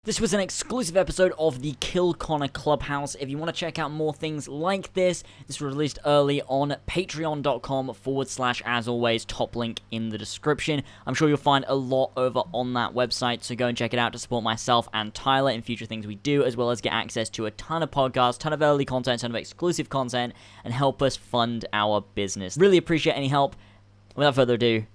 This was an exclusive episode of the Kill Connor Clubhouse. If you want to check out more things like this was released early on patreon.com/ as always, top link in the description. I'm sure you'll find a lot over on that website, so go and check it out to support myself and Tyler in future things we do, as well as get access to a ton of podcasts, ton of early content, ton of exclusive content, and help us fund our business. Really appreciate any help. Without further ado,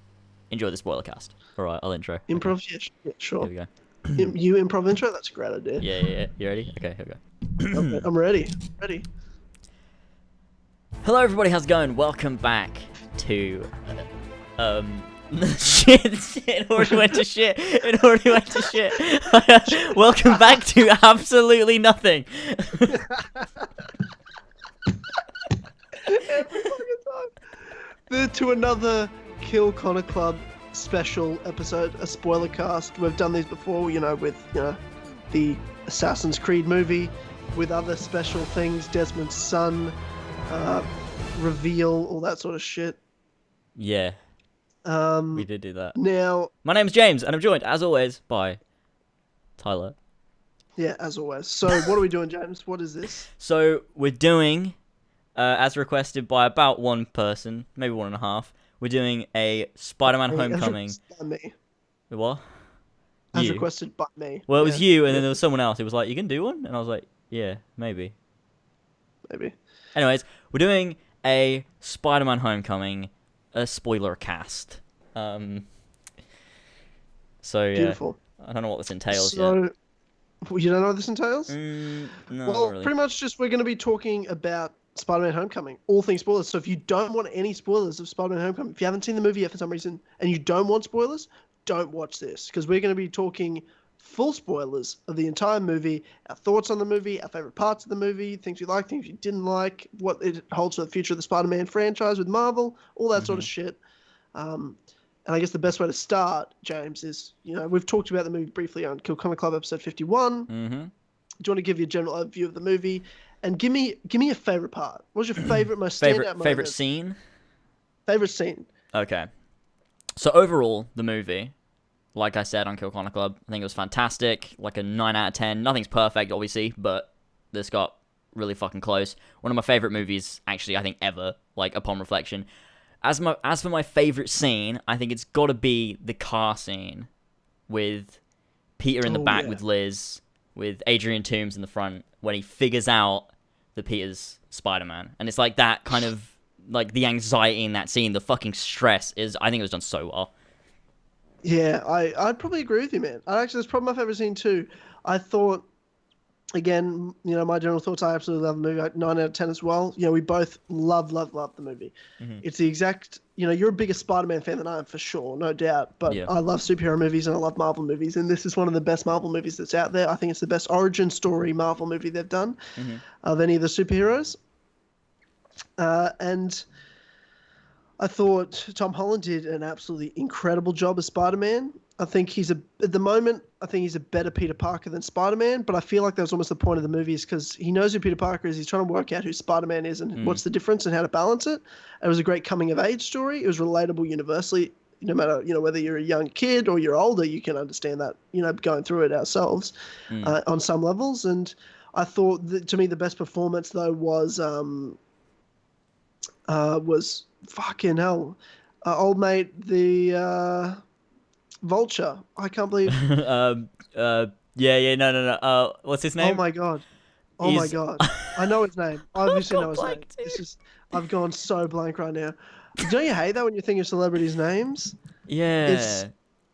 enjoy the spoiler cast. Alright, I'll intro. Improv, Okay. yeah, sure. Here we go. You improv intro? That's a great idea. Yeah. You ready? Okay, here we go. Okay, I'm ready. Ready. Hello everybody, how's it going? Welcome back to shit. It already went to shit. Welcome back to absolutely nothing. Every fucking time. To another Kill Connor Club special episode, a spoiler cast. We've done these before, with the Assassin's Creed movie, with other special things, Desmond's son, reveal, all that sort of shit. Yeah. We did do that. Now, my name's James, and I'm joined, as always, by Tyler. Yeah, as always. So, what are we doing, James? What is this? So, we're doing, as requested by about one person, maybe one and a half, we're doing a Spider-Man Homecoming. As requested by me. What? As You. requested by me. Well, it was you, and then there was someone else who was like, "You can do one?" And I was like, "Yeah, maybe." Maybe. Anyways, we're doing a Spider-Man Homecoming, a spoiler cast. So yeah, Beautiful. I don't know what this entails yet. So, you don't know what this entails? No, Well, not really. pretty much just we're going to be talking about Spider-Man Homecoming, all things spoilers. So if you don't want any spoilers of Spider-Man Homecoming, if you haven't seen the movie yet for some reason, and you don't want spoilers, don't watch this, because we're going to be talking full spoilers of the entire movie, our thoughts on the movie, our favorite parts of the movie, things you like, things you didn't like, what it holds for the future of the Spider-Man franchise with Marvel, all that sort of shit. And I guess the best way to start, James, is, we've talked about the movie briefly on Kill Connor Club episode 51. Mm-hmm. Do you want to give you a general overview of the movie? And give me a favorite part. What was your favorite, most standout moment? Favorite scene? Favorite scene. Okay. So overall, the movie, like I said on Kill Connor Club, I think it was fantastic. Like a 9 out of 10. Nothing's perfect, obviously, but this got really fucking close. One of my favorite movies, actually, I think ever. Like upon reflection. As for my favorite scene, I think it's got to be the car scene with Peter in the back with Liz, with Adrian Toomes in the front, when he figures out that Peter's Spider-Man. And it's like that kind of, like the anxiety in that scene, the fucking stress is, I think it was done so well. Yeah, I'd probably agree with you, man. That's probably my favorite scene too. I thought, again, my general thoughts, I absolutely love the movie. 9 out of 10 as well. We both love the movie. Mm-hmm. It's the exact, you're a bigger Spider-Man fan than I am for sure, no doubt. But yeah. I love superhero movies and I love Marvel movies. And this is one of the best Marvel movies that's out there. I think it's the best origin story Marvel movie they've done of any of the superheroes. And I thought Tom Holland did an absolutely incredible job as Spider-Man. I think at the moment, I think he's a better Peter Parker than Spider-Man, but I feel like that was almost the point of the movie, is because he knows who Peter Parker is. He's trying to work out who Spider-Man is and what's the difference and how to balance it. It was a great coming-of-age story. It was relatable universally. No matter, whether you're a young kid or you're older, you can understand that, going through it ourselves on some levels. And I thought that, to me, the best performance, though, was fucking hell. Old mate, the... Vulture. I can't believe. No. What's his name? Oh my god. I know his name. I obviously know his name. I've gone so blank right now. Don't you hate that when you think of celebrities' names? Yeah.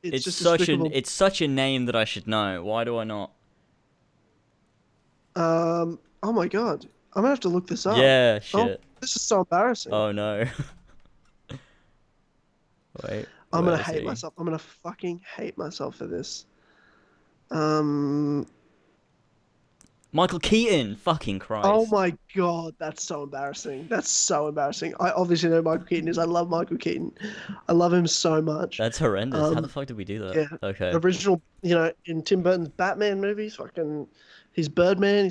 It's just it's such a name that I should know. Why do I not? Oh my god. I'm gonna have to look this up. Yeah, shit. This is so embarrassing. Oh no. Wait. I'm gonna hate myself. I'm gonna fucking hate myself for this. Michael Keaton. Fucking Christ. Oh my god, that's so embarrassing. I obviously know who Michael Keaton is. I love Michael Keaton. I love him so much. That's horrendous. How the fuck did we do that? Yeah. Okay. Original, in Tim Burton's Batman movies, he's Birdman.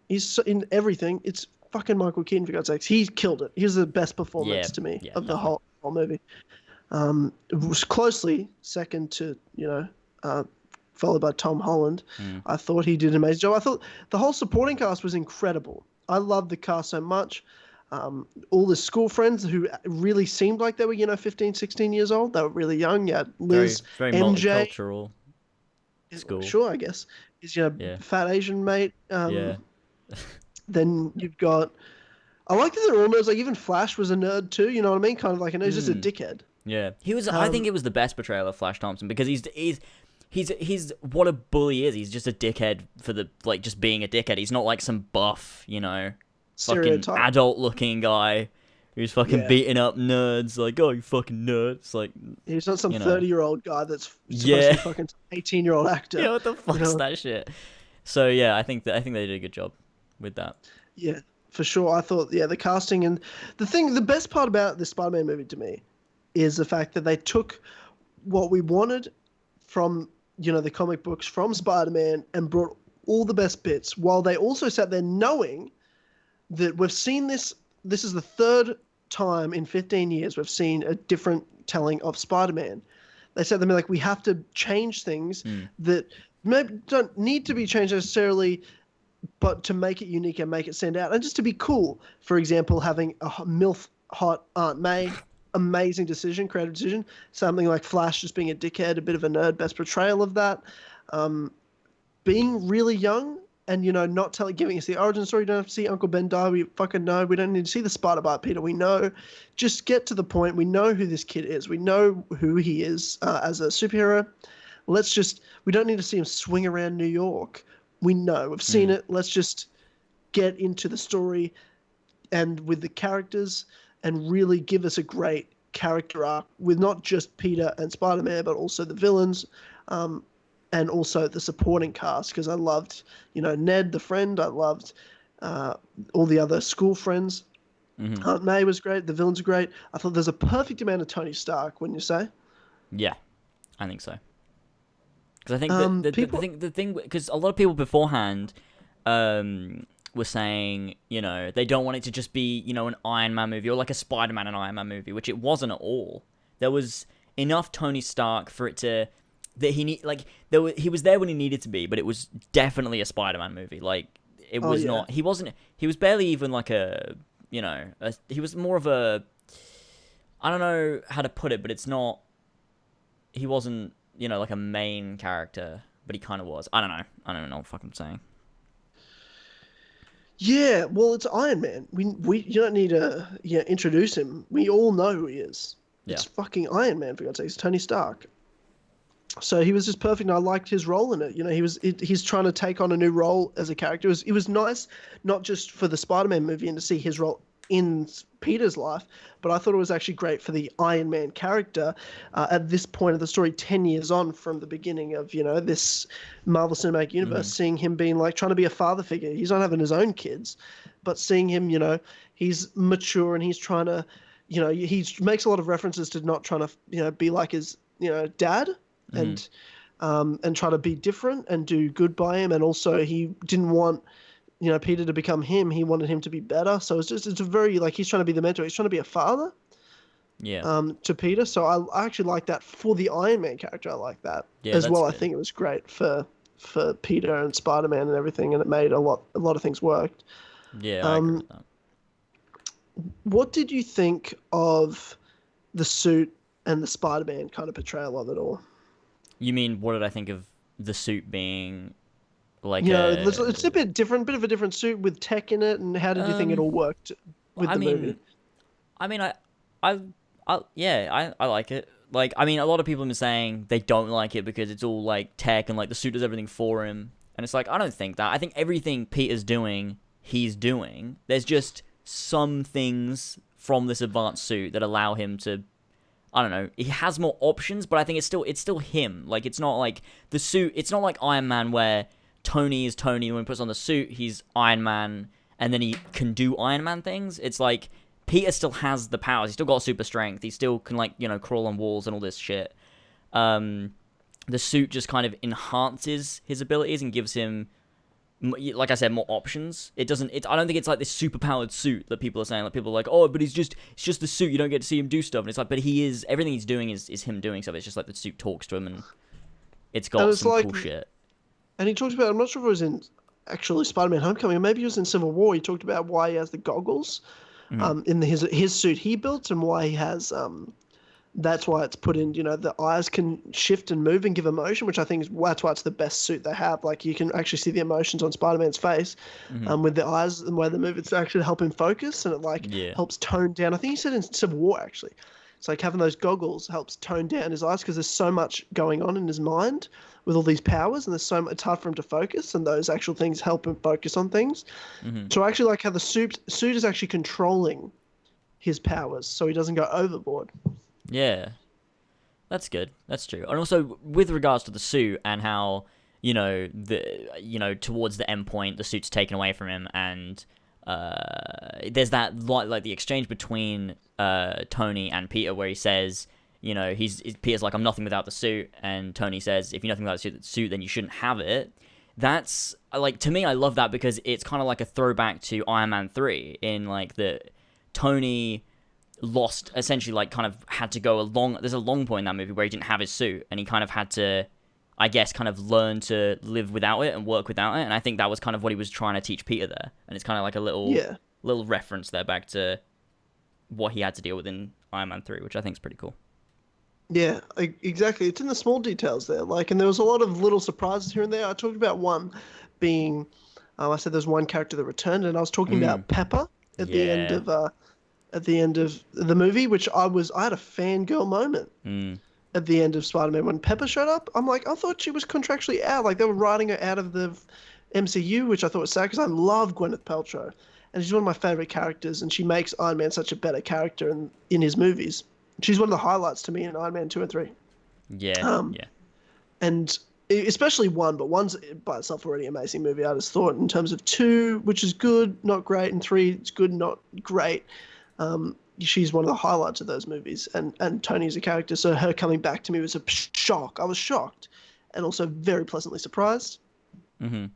He's in everything. It's fucking Michael Keaton, for God's sakes. He killed it. He was the best performance to me of the whole movie. It was closely second to, followed by Tom Holland. I thought he did an amazing job. I thought the whole supporting cast was incredible. I loved the cast so much. All the school friends who really seemed like they were, 15, 16 years old. They were really young. Yeah, Liz, Very MJ. multicultural school. Sure, I guess. He's, Yeah. fat Asian mate. Yeah. Then you've got... I like that they're all nerds. Like, even Flash was a nerd too, you know what I mean? Kind of like, he's just a dickhead. Yeah. He was. I think it was the best portrayal of Flash Thompson because he's what a bully is. He's just a dickhead for just being a dickhead. He's not like some buff, fucking Stereotype. adult-looking guy who's fucking beating up nerds. Like, oh, you fucking nerd. It's like he's not some 30-year-old guy that's supposed to be fucking 18-year-old actor. Yeah, what the fuck's that shit? So yeah, I think they did a good job with that. Yeah, for sure. I thought, the casting and the best part about the Spider-Man movie to me is the fact that they took what we wanted from, the comic books from Spider-Man and brought all the best bits, while they also sat there knowing that we've seen this. This is the third time in 15 years we've seen a different telling of Spider-Man. They said to me, like, we have to change things that maybe don't need to be changed necessarily, but to make it unique and make it stand out and just to be cool. For example, having a MILF hot Aunt May, amazing decision, creative decision. Something like Flash just being a dickhead, a bit of a nerd, best portrayal of that. Being really young and, not giving us the origin story. You don't have to see Uncle Ben die. We fucking know. We don't need to see the Spider-Bite, Peter. We know. Just get to the point. We know who this kid is. We know who he is as a superhero. We don't need to see him swing around New York. We know. We've seen it. Let's just get into the story and with the characters and really give us a great character arc with not just Peter and Spider-Man, but also the villains and also the supporting cast. Because I loved, Ned, the friend. I loved all the other school friends. Aunt May was great. The villains are great. I thought there's a perfect amount of Tony Stark, wouldn't you say? Yeah, I think so. Because I think the thing, because a lot of people beforehand were saying, they don't want it to just be, an Iron Man movie or like a Spider-Man and Iron Man movie, which it wasn't at all. There was enough Tony Stark for it to he was there when he needed to be, but it was definitely a Spider-Man movie. Like it was not. He was barely even like he was more of a. I don't know how to put it, but it's not. He wasn't. Like a main character, but he kind of was. I don't know. I don't know what the fuck I'm saying. Yeah, well, it's Iron Man. You don't need to introduce him. We all know who he is. Yeah. It's fucking Iron Man, for God's sake. It's Tony Stark. So he was just perfect, and I liked his role in it. He's trying to take on a new role as a character. It was nice, not just for the Spider-Man movie and to see his role in Peter's life, but I thought it was actually great for the Iron Man character at this point of the story, 10 years on from the beginning of, this Marvel Cinematic Universe, seeing him being like trying to be a father figure. He's not having his own kids, but seeing him, he's mature and he's trying to, he makes a lot of references to not trying to, be like his, dad and try to be different and do good by him. And also he didn't want, Peter to become him. He wanted him to be better. So it's a very, like, he's trying to be the mentor. He's trying to be a father. Yeah. To Peter. So I actually like that for the Iron Man character. I like that as well. Good. I think it was great for Peter and Spider-Man and everything, and it made a lot of things worked. Yeah, I agree with that. What did you think of the suit and the Spider-Man kind of portrayal of it all? You mean, what did I think of the suit being like? It's a bit different, bit of a different suit with tech in it, and how did you think it all worked with the movie? I mean, I like it. Like, I mean, a lot of people have been saying they don't like it because it's all like tech and like the suit does everything for him, and it's like, I don't think that. I think everything Peter's doing, he's doing. There's just some things from this advanced suit that allow him to, I don't know, he has more options, but I think it's still him. Like, it's not like the suit, it's not like Iron Man where Tony is Tony, and when he puts on the suit, he's Iron Man, and then he can do Iron Man things. It's like Peter still has the powers. He's still got super strength. He still can, like, crawl on walls and all this shit. The suit just kind of enhances his abilities and gives him, like I said, more options. I don't think it's like this super powered suit that people are saying. Like, people are like, oh, but it's just the suit. You don't get to see him do stuff. And it's like, but he is, everything he's doing is him doing stuff. It's just like the suit talks to him and it's And got it's some like, cool shit. and he talked about, I'm not sure if it was in actually Spider-Man Homecoming, or maybe it was in Civil War. He talked about why he has the goggles Mm-hmm. in his suit he built, and why he has that's why it's put in, the eyes can shift and move and give emotion, which I think that's why it's the best suit they have. Like, you can actually see the emotions on Spider-Man's face Mm-hmm. with the eyes and the way they move. It's actually to help him focus, and it Yeah. helps tone down. I think he said in Civil War, actually. It's like having those goggles helps tone down his eyes because there's so much going on in his mind with all these powers, and it's hard for him to focus, and those actual things help him focus on things. Mm-hmm. So I actually like how the suit is actually controlling his powers so he doesn't go overboard. Yeah. That's good. That's true. And also with regards to the suit and how towards the end point the suit's taken away from him, and there's that like the exchange between Tony and Peter where he says, Peter's like, I'm nothing without the suit, and Tony says, if you're nothing without the suit, then you shouldn't have it. That's like, to me, I love that because it's kind of like a throwback to Iron Man 3 in like the Tony lost, essentially, like, kind of had to go there's a long point in that movie where he didn't have his suit, and he kind of had to, I guess, kind of learn to live without it and work without it, and I think that was kind of what he was trying to teach Peter there, and it's kind of like a little reference there back to what he had to deal with in Iron Man 3, which I think is pretty cool. Yeah, exactly. It's in the small details there. Like, and there was a lot of little surprises here and there. I talked about one being, I said there's one character that returned, and I was talking about Pepper at the end of the movie, which I had a fangirl moment at the end of Spider-Man when Pepper showed up. I'm like, I thought she was contractually out. Like, they were writing her out of the MCU, which I thought was sad because I love Gwyneth Paltrow, and she's one of my favorite characters, and she makes Iron Man such a better character in his movies. She's one of the highlights to me in Iron Man 2 and 3. Yeah. And especially 1, but 1's by itself already an amazing movie. I just thought in terms of 2, which is good, not great, and 3, it's good, not great. She's one of the highlights of those movies, and Tony's a character, so her coming back to me was a shock. I was shocked, and also very pleasantly surprised. Mm-hmm.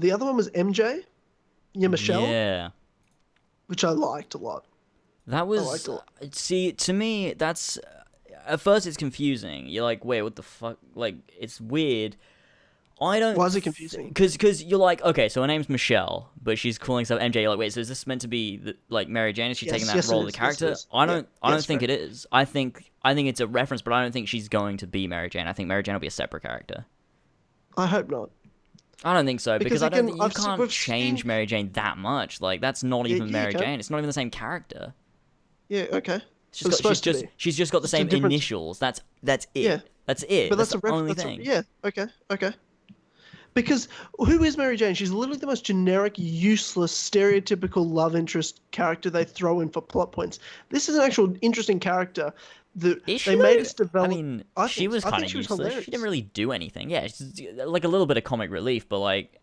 The other one was MJ, Michelle, which I liked a lot. That was, see, to me, that's, at first it's confusing. You're like, wait, what the fuck? Like, it's weird. Why is it confusing? Because you're like, okay, so her name's Michelle, but she's calling herself MJ. You're like, wait, so is this meant to be like Mary Jane? Is she taking that role of the character? Yes, I don't think it is. I think it's a reference, but I don't think she's going to be Mary Jane. I think Mary Jane will be a separate character. I hope not. I don't think so, because I don't think you can't change seen... Mary Jane that much. Like, that's not even Mary Jane. It's not even the same character. Yeah, okay. She's just got the same initials. That's it. Yeah. That's it. But that's the only thing. Yeah, okay. Because who is Mary Jane? She's literally the most generic, useless, stereotypical love interest character they throw in for plot points. This is an actual interesting character that they made us develop. I mean, she was kind of useless. She didn't really do anything. Yeah, she's like a little bit of comic relief, but like...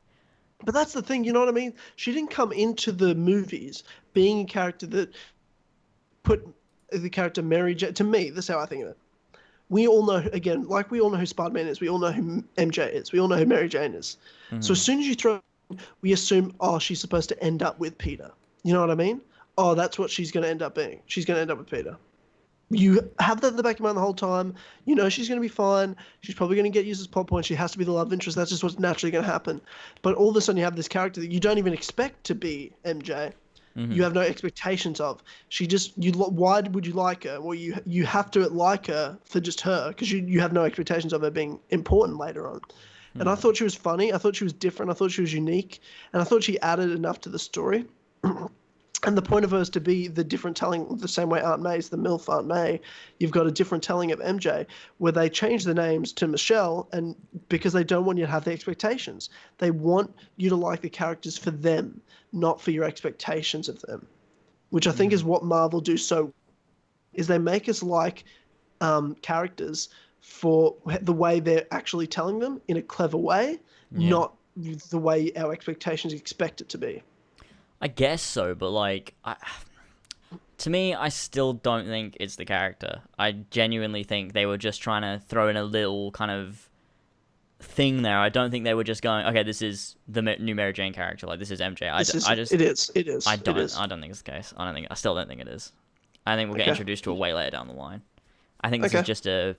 But that's the thing, you know what I mean? She didn't come into the movies being a character that put the character Mary Jane... To me, that's how I think of it. We all know, again, like we all know who Spider-Man is. We all know who MJ is. We all know who Mary Jane is. Mm-hmm. So as soon as you throw, we assume, oh, she's supposed to end up with Peter. You know what I mean? Oh, that's what she's going to end up being. She's going to end up with Peter. You have that in the back of your mind the whole time. You know she's going to be fine. She's probably going to get used as plot point. She has to be the love interest. That's just what's naturally going to happen. But all of a sudden you have this character that you don't even expect to be MJ. Mm-hmm. You have no expectations of. Why would you like her? Well, you have to like her for just her, because you have no expectations of her being important later on. Mm-hmm. And I thought she was funny. I thought she was different. I thought she was unique. And I thought she added enough to the story. And the point of her is to be the different telling, the same way Aunt May's the MILF Aunt May. You've got a different telling of MJ, where they change the names to Michelle, and because they don't want you to have the expectations. They want you to like the characters for them, not for your expectations of them, which I think is what Marvel do so, is they make us like characters for the way they're actually telling them in a clever way, not the way our expectations expect it to be. I guess so, but like, to me, I still don't think it's the character. I genuinely think they were just trying to throw in a little kind of thing there. I don't think they were just going, okay, this is the new Mary Jane character. Like, this is MJ. It is. I don't think it's the case. I still don't think it is. I think we'll get introduced to it way later down the line. I think this is just a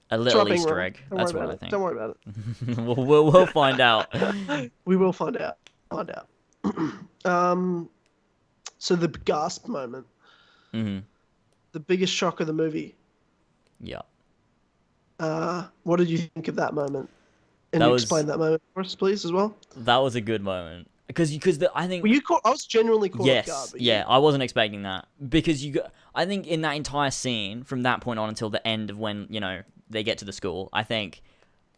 A It's right little being Easter wrong. egg. Don't worry That's what about I it. think. Don't worry about We'll find out. it. We will find out. Find out. So the gasp moment, Hmm. the biggest shock of the movie. Yeah. What did you think of that moment? And That you was explain that moment for us, please, as well. that was a good moment because I think Were you caught? I was genuinely caught off guard, yes, but yeah, you. I wasn't expecting that because I think in that entire scene from that point on until the end of when they get to the school, I think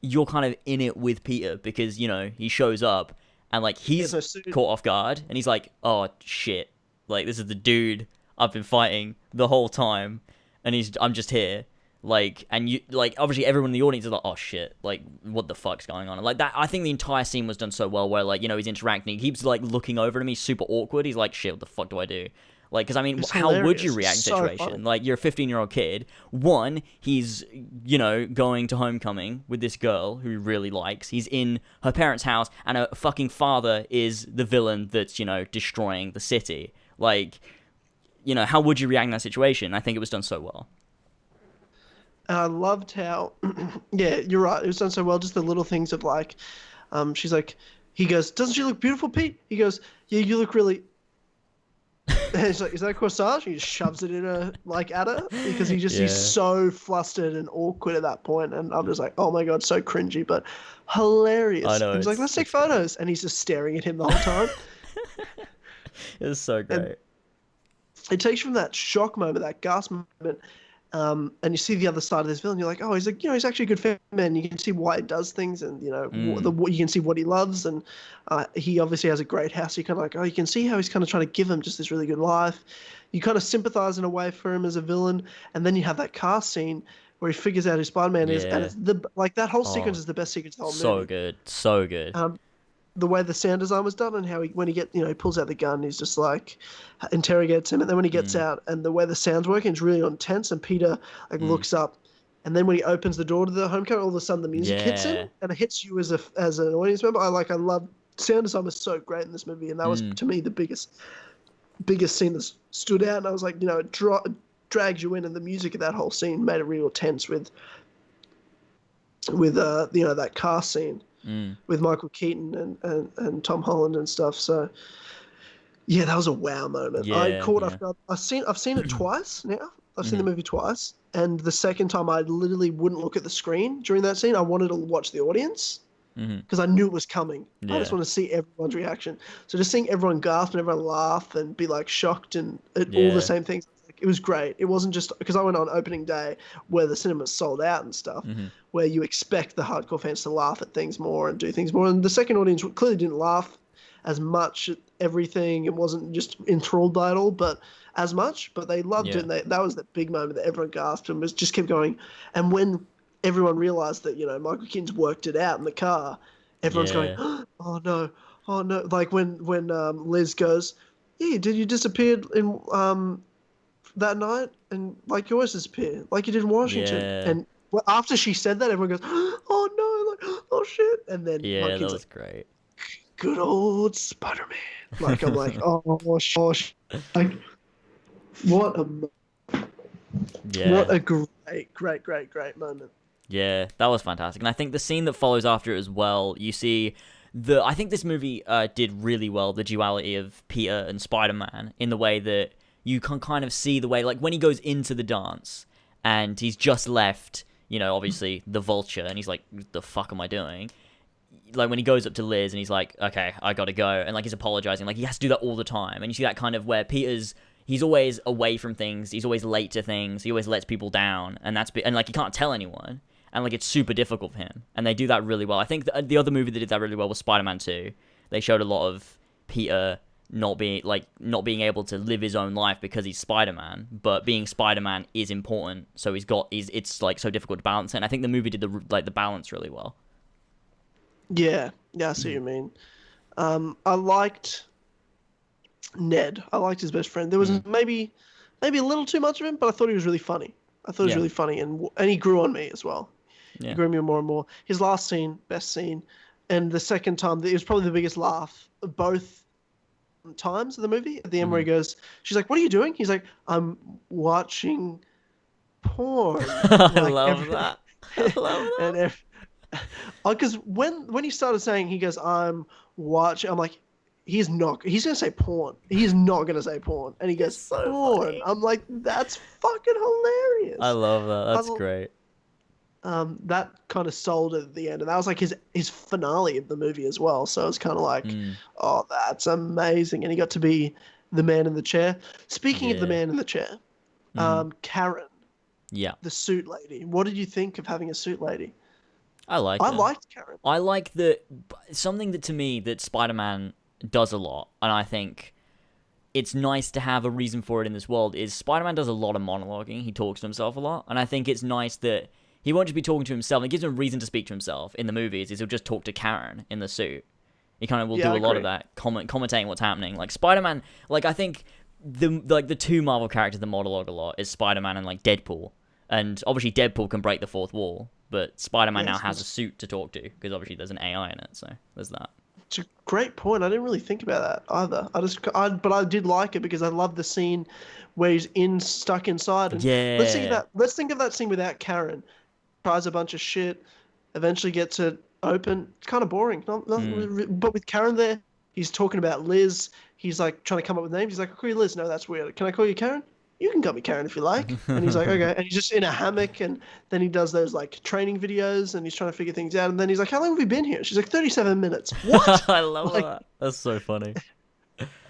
you're kind of in it with Peter because he shows up and like He has he's no suit. caught off guard and he's like, oh shit, like this is the dude I've been fighting the whole time, and I'm just here. Like, and you like obviously everyone in the audience is like, oh shit, like what the fuck's going on? And like that, I think the entire scene was done so well where like he's interacting, he keeps like looking over to me, super awkward. He's like, shit, what the fuck do I do? Like, because I mean, It's how would you hilarious. react in It's a so situation? funny. Like, you're a 15-year-old kid. One, he's going to homecoming with this girl who he really likes. He's in her parents' house, and her fucking father is the villain that's destroying the city. Like, how would you react in that situation? I think it was done so well. And I loved how, yeah, you're right. It was done so well. Just the little things of like, she's like, he goes, doesn't she look beautiful, Pete? He goes, yeah, you look really. And he's like, is that a corsage? He just shoves it in her, like, at her because he's Yeah, so flustered and awkward at that point. And I'm just like, oh my God, so cringy, but hilarious. I And know he's like, let's take it's great. photos. And he's just staring at him the whole time. It's so And great. it takes you from that shock moment, that gasp moment, and you see the other side of this villain. You're like, oh, he's like, he's actually a good man. You can see why he does things, and you can see what he loves, and he obviously has a great house. You kind of like, oh, you can see how he's kind of trying to give him just this really good life. You kind of sympathize in a way for him as a villain, and then you have that car scene where he figures out who Spider-Man is, and Yeah. it's that whole sequence Oh, is the best sequence of the whole so movie. good, so good. The way the sound design was done and how when he pulls out the gun, he's just like interrogates him, and then when he gets out and the way the sound's working, it's really intense. And Peter like looks up, and then when he opens the door to the homecoming, all of a sudden the music hits Yeah, him, and it hits you as an audience member. I love sound design was so great in this movie, and that was to me the biggest scene that stood out. And I was like, it drags you in, and the music of that whole scene made it real tense with that car scene with Michael Keaton and Tom Holland and stuff. So yeah, that was a wow moment. I yeah, caught yeah. off guard. I've seen it twice now. I've seen the movie twice, and the second time I literally wouldn't look at the screen during that scene. I wanted to watch the audience because I knew it was coming. I just Yeah, want to see everyone's reaction. So just seeing everyone gasp and everyone laugh and be like shocked and at all the yeah. same things. It was great. It wasn't just because I went on opening day where the cinema's sold out and stuff, where you expect the hardcore fans to laugh at things more and do things more. And the second audience clearly didn't laugh as much at everything. It wasn't just enthralled by it all, but as much. But they loved it, Yeah, and that was that big moment that everyone gasped and just kept going. And when everyone realized that Michael Keaton's worked it out in the car, everyone's going, yeah, oh no, oh no. Like when Liz goes, yeah, did you disappeared in that night, and like you always disappear, like you did in Washington. yeah, And after she said that, everyone goes, "Oh no!" Like, "Oh shit!" And then yeah. That Monkey's was like, great. "Good old Spider-Man." Like I'm like, "Oh gosh!" Like what a Yeah, great moment. yeah. That was fantastic, and I think the scene that follows after it as well. You see, I think this movie did really well the duality of Peter and Spider-Man in the way that you can kind of see the way, like when he goes into the dance and he's just left, obviously the Vulture, and he's like, "The fuck am I doing?" Like when he goes up to Liz and he's like, "Okay, I gotta go," and like he's apologizing, like he has to do that all the time, and you see that kind of where he's always away from things, he's always late to things, he always lets people down, and and like he can't tell anyone, and like it's super difficult for him, and they do that really well. I think the other movie that did that really well was Spider-Man 2. They showed a lot of Peter not being able to live his own life because he's Spider-Man, but being Spider-Man is important, so it's like so difficult to balance it. And I think the movie did the balance really well. Yeah, I see what you mean. I liked Ned. I liked his best friend. There was maybe a little too much of him, but I thought he was really funny. I thought he was Yeah, really funny, and he grew on me as well. He yeah, grew on me more and more. His last scene, best scene, and the second time, it was probably the biggest laugh of both times of the movie. At the end, where he goes, she's like, "What are you doing?" He's like, "I'm watching porn." I Like love every, that. I love that. and because when he started saying, he goes, I'm watching, I'm like, he's gonna say porn. He's not gonna say porn. And he It's goes, so porn. funny. I'm like, that's fucking I hilarious. love that. I, That's great. that kind of sold it at the end, and that was like his finale of the movie as well. So it's kind of like, Mm, oh, that's amazing. And he got to be the man in the chair. Speaking of the yeah. man in the chair, Hmm. Karen, Yeah. the suit lady. What did you think of having a suit lady? I like I her. liked Karen. I like that something that to me that Spider-Man does a lot, and I think it's nice to have a reason for it in this world. Is Spider-Man does a lot of monologuing. He talks to himself a lot, and I think it's nice that he won't just be talking to himself. It gives him a reason to speak to himself in the movies. Is he'll just talk to Karen in the suit. He kind of will Yeah, do I a lot agree. of that, commentating what's happening. Like Spider-Man, like I think the two Marvel characters that monologue a lot is Spider-Man and like Deadpool. And obviously Deadpool can break the fourth wall, but Spider-Man now Yes, has a suit to talk to because obviously there's an AI in it. So there's that. it's a great point. I didn't really think about that either. But I did like it because I love the scene where he's stuck inside. And Yeah. let's think of that scene without Karen. Tries a bunch of shit, eventually gets it open. It's kind of boring. Mm. But with Karen there, he's talking about Liz. He's like trying to come up with names. He's like, I'll call you Liz. No, that's weird. Can I call you Karen? You can call me Karen if you like. And he's like, okay. And he's just in a hammock. And then he does those like training videos and he's trying to figure things out. And then he's like, how long have we been here? She's like, 37 minutes. What? I love Like, that. That's so funny.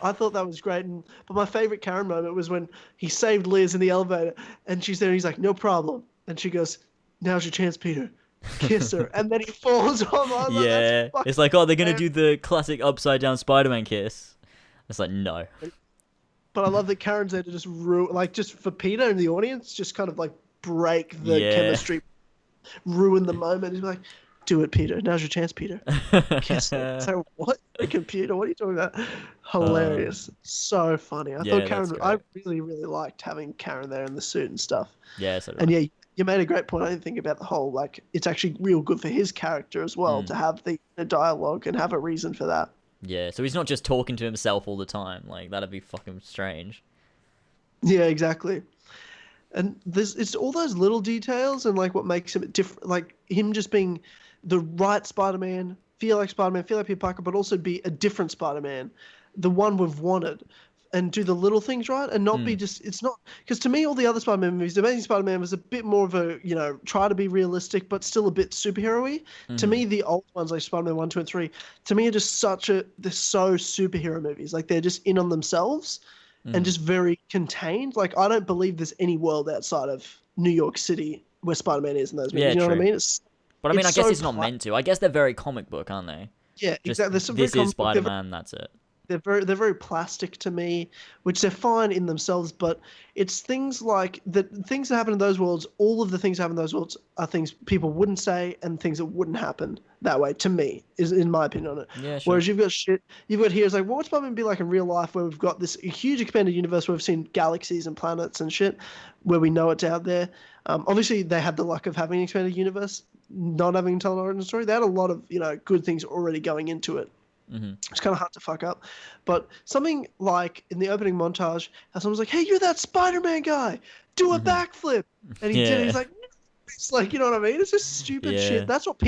I thought that was great. But my favorite Karen moment was when he saved Liz in the elevator and she's there and he's like, no problem. And she goes, now's your chance, Peter. Kiss her. And then he falls off. I'm like, Yeah. that's fucking It's like, oh, they're gonna hilarious. do the classic upside down Spider-Man kiss. It's like, no. But I love that Karen's there to just ruin, like, just for Peter and the audience, just kind of like break the Yeah. chemistry, ruin the moment. He's like, do it, Peter. Now's your chance, Peter. Kiss her. So what? The computer? What are you talking about? Hilarious. So funny. I Yeah, thought that's Karen. I great. really, really liked having Karen there in the suit and stuff. Yeah, so do And I. yeah, you made a great point. I didn't think about the whole like it's actually real good for his character as well Mm. to have the dialogue and have a reason for that. Yeah, so he's not just talking to himself all the time. Like, that'd be fucking strange. Yeah, exactly. And there's it's all those little details and like what makes him different, like him just being the right Spider-Man, feel like Peter Parker, but also be a different Spider-Man, the one we've wanted, and do the little things right and not be Mm. just. It's not because to me all the other Spider-Man movies, the Amazing Spider-Man was a bit more of a try to be realistic but still a bit superhero-y. To Hmm. me, the old ones like Spider-Man 1, 2, and 3, to me are just they're so superhero movies. Like they're just in on themselves and Mm. just very contained. Like I don't believe there's any world outside of New York City where Spider-Man is in those movies. Yeah, You know what I true. mean? But I mean, It's I guess so it's not meant to. I guess they're very comic book, aren't they? yeah, Just exactly. There's some very this is comic book. Spider-Man. That's it. They're very plastic to me, which they're fine in themselves. But it's things like the things that happen in those worlds. All of the things that happen in those worlds are things people wouldn't say and things that wouldn't happen that way. To me, is in my opinion on it. Yeah, sure. Whereas you've got here is like, well, what's Spider-Man be like in real life, where we've got this huge expanded universe where we've seen galaxies and planets and shit, where we know it's out there. Obviously, they had the luck of having an expanded universe, not having to tell an origin story. They had a lot of good things already going into it. Hmm. It's kind of hard to fuck up. But something like in the opening montage, how someone's like, hey, you're that Spider-Man guy. Do a Hmm. backflip. And he did it. Yeah. He's like, no. It's like, you know what I mean? It's just stupid Yeah. shit. That's what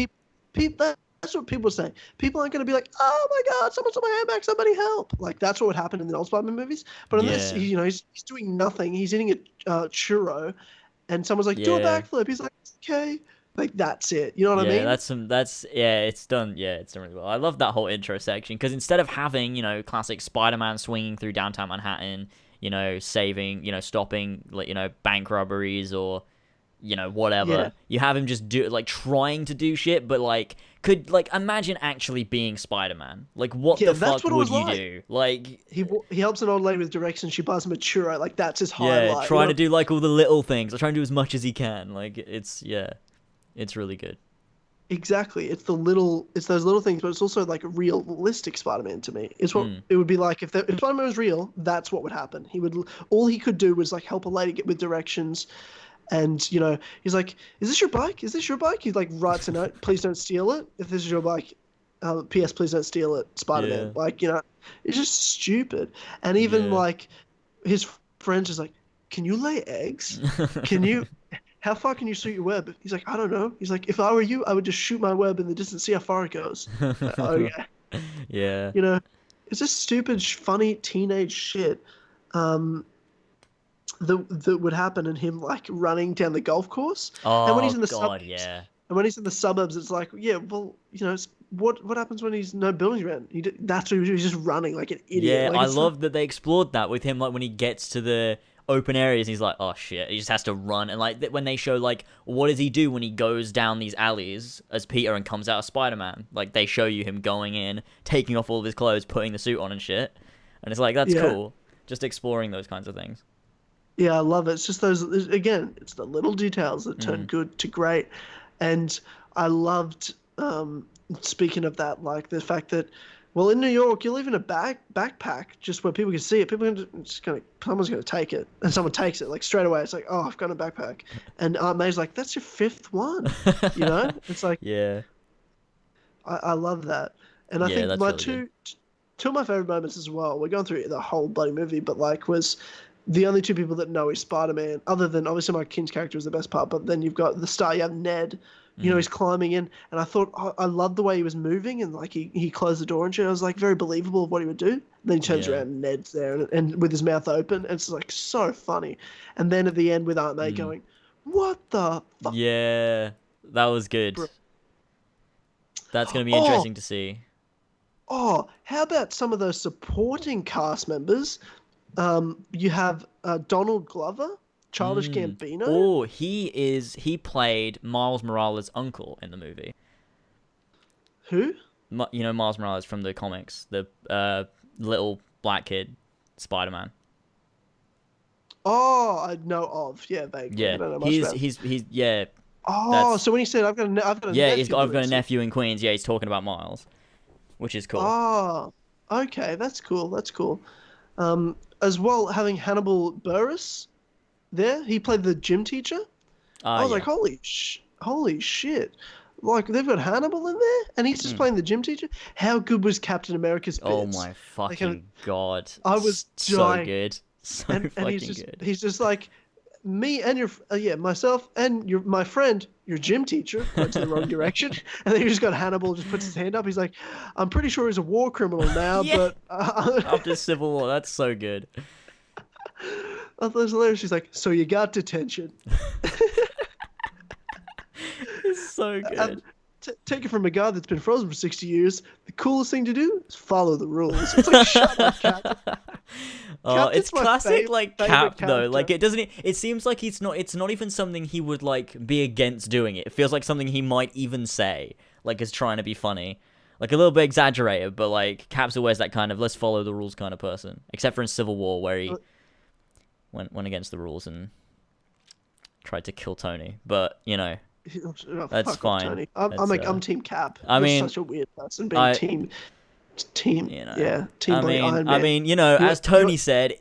that's what people say. People aren't going to be like, oh my God, someone stole my handbag, somebody help. Like, that's what would happen in the old Spider-Man movies. But in this, Yeah. he's doing nothing. He's eating a churro. And someone's like, do a Yeah. backflip. He's like, okay. Like, that's it. You know what I Yeah, mean? it's done. Yeah, it's done really well. I love that whole intro section because instead of having classic Spider-Man swinging through downtown Manhattan, saving, stopping like bank robberies or whatever, Yeah. you have him just trying to do shit, but could imagine actually being Spider-Man. Like what Yeah, the that's fuck what it would was you like. do? Like He helps an old lady with directions. She buys him a churro. Like that's his yeah, highlight. trying to do all the little things. Trying to do as much as he can. Like it's really good. Exactly. It's those little things, but it's also like realistic Spider-Man to me. It's what Mm. it would be like if Spider-Man was real. That's what would happen. All he could do was like help a lady get with directions, and he's like, "Is this your bike? Is this your bike?" He like writes a note. Please don't steal it. If this is your bike, P.S. Please don't steal it, Spider-Man. Yeah. Like it's just stupid. And even Yeah. like his friends is like, "Can you lay eggs? Can you?" how far can you shoot your web? He's like, I don't know. He's like, if I were you, I would just shoot my web in the distance, see how far it goes. Like, oh yeah, Yeah. you know, it's just stupid, funny teenage shit. Um, that would happen in him like running down the golf course, and when he's Oh in the God, suburbs, yeah. and when he's in the suburbs, it's like, yeah, well, what happens when he's no buildings around? That's what he's just running like an idiot. Yeah, Like I it's not, love that they explored that with him, like when he gets to the open areas, he's like, oh shit, he just has to run. And like when they show like, what does he do when he goes down these alleys as Peter and comes out as Spider-Man? Like they show you him going in, taking off all of his clothes, putting the suit on and shit. And it's like, that's yeah, cool. Just exploring those kinds of things. yeah, I love it. It's just those again. It's the little details that turn Mm. good to great, and I loved. Speaking of that, like the fact that, well, in New York, you live in a backpack just where people can see it. People are just gonna, someone's gonna take it, and someone takes it like straight away. It's like, oh, I've got a backpack, and Aunt May's like, that's your fifth one, you know? It's like, Yeah. I love that, and I Yeah, think that's my really good. two of my favorite moments as well. We're going through the whole bloody movie, but like was the only two people that know he's Spider-Man, other than obviously my kid's character is the best part, but then you've got the star, you have Ned, Mm. he's climbing in, and I thought, I loved the way he was moving, and like he closed the door and shit. I was like very believable of what he would do. And then he turns Yeah. around and Ned's there, and with his mouth open, and it's like so funny. And then at the end with Aunt May Mm. going, what the fuck? Yeah. That was good. That's gonna be Oh, interesting to see. how about some of those supporting cast members? You have Donald Glover, Childish Mm. Gambino. Oh, he played Miles Morales' uncle in the movie. Who? You know Miles Morales from the comics, the little black kid, Spider-Man. Oh, I know of. Yeah, vaguely. I Yeah, don't know much he's about. he's yeah. Oh, That's so when he said I've got a yeah. nephew I've got a doing it. nephew in Queens. Yeah, he's talking about Miles, which is cool. Oh, okay, that's cool. That's cool. As well, having Hannibal Buress there, he played the gym teacher. I was like, Yeah. holy shit! Like they've got Hannibal in there, and he's just Mm. playing the gym teacher. How good was Captain America's Oh bits? my Like, fucking god. I was So dying, good. So and fucking good. he's just like me and myself and my friend, your gym teacher, went to the wrong direction, and then you just got Hannibal just puts his hand up. He's like, I'm pretty sure he's a war criminal now, Yeah. but After Civil War, that's so good. I thought it was hilarious. She's like, so you got detention. It's so good. And take it from a guy that's been frozen for 60 years. The coolest thing to do is follow the rules. It's like, shut up, Cap. Oh, Captain's it's my classic like favorite Cap though. character. Like it doesn't. It seems like it's not even something he would like be against doing. It feels like something he might even say, like is trying to be funny, like a little bit exaggerated. But like Cap's always that kind of let's follow the rules kind of person. Except for in Civil War where he went against the rules and tried to kill Tony. But Oh, that's fuck off, fine. Tony. That's, I'm Team Cap. I You're mean, such a weird person being I team. you know. Yeah, team I bloody mean, Iron Man. as You're- Tony said,